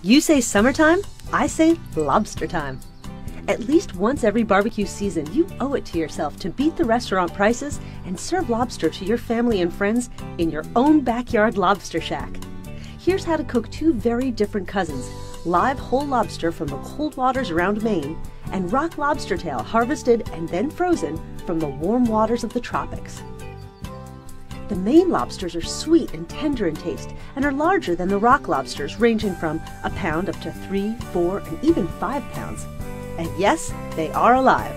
You say summertime, I say lobster time. At least once every barbecue season, you owe it to yourself to beat the restaurant prices and serve lobster to your family and friends in your own backyard lobster shack. Here's how to cook two very different cousins: live whole lobster from the cold waters around Maine, and rock lobster tail harvested and then frozen from the warm waters of the tropics. The Maine lobsters are sweet and tender in taste and are larger than the rock lobsters, ranging from a pound up to 3, 4, and even 5 pounds. And yes, they are alive.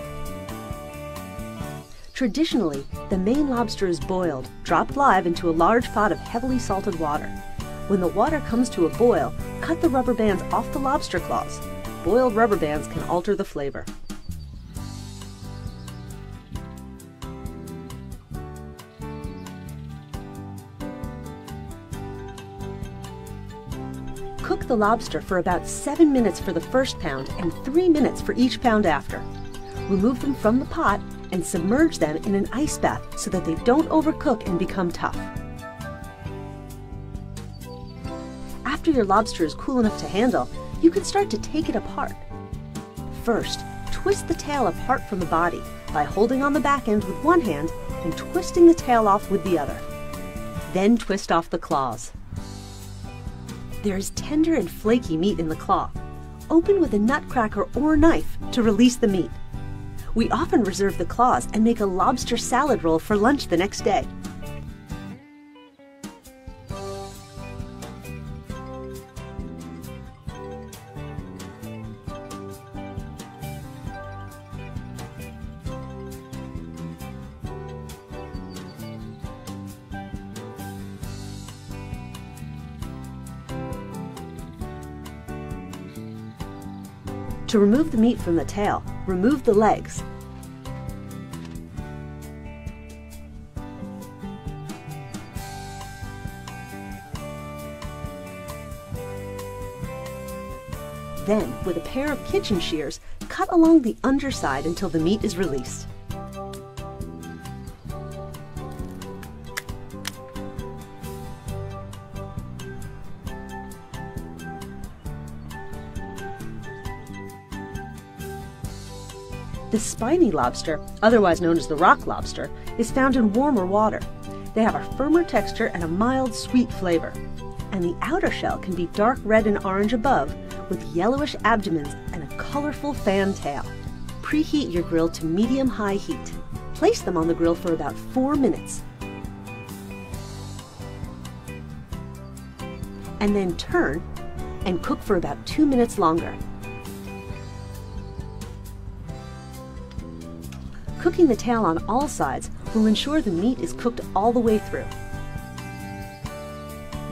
Traditionally, the Maine lobster is boiled, dropped live into a large pot of heavily salted water. When the water comes to a boil, cut the rubber bands off the lobster claws. Boiled rubber bands can alter the flavor. Cook the lobster for about 7 minutes for the first pound and 3 minutes for each pound after. Remove them from the pot and submerge them in an ice bath so that they don't overcook and become tough. After your lobster is cool enough to handle, you can start to take it apart. First, twist the tail apart from the body by holding on the back end with one hand and twisting the tail off with the other. Then twist off the claws. There is tender and flaky meat in the claw. Open with a nutcracker or knife to release the meat. We often reserve the claws and make a lobster salad roll for lunch the next day. To remove the meat from the tail, remove the legs. Then, with a pair of kitchen shears, cut along the underside until the meat is released. The spiny lobster, otherwise known as the rock lobster, is found in warmer water. They have a firmer texture and a mild, sweet flavor. And the outer shell can be dark red and orange above, with yellowish abdomens and a colorful fan tail. Preheat your grill to medium-high heat. Place them on the grill for about 4 minutes. And then turn and cook for about 2 minutes longer. Cooking the tail on all sides will ensure the meat is cooked all the way through.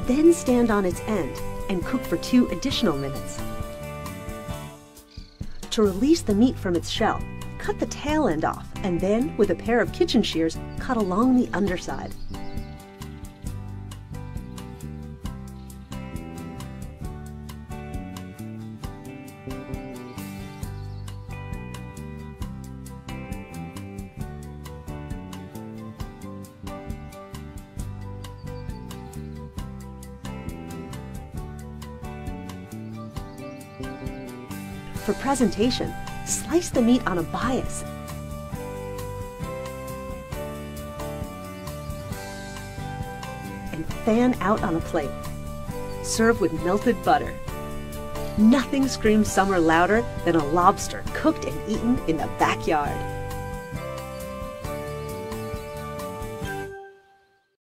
Then stand on its end and cook for 2 additional minutes. To release the meat from its shell, cut the tail end off and then, with a pair of kitchen shears, cut along the underside. For presentation, slice the meat on a bias and fan out on a plate. Serve with melted butter. Nothing screams summer louder than a lobster cooked and eaten in the backyard.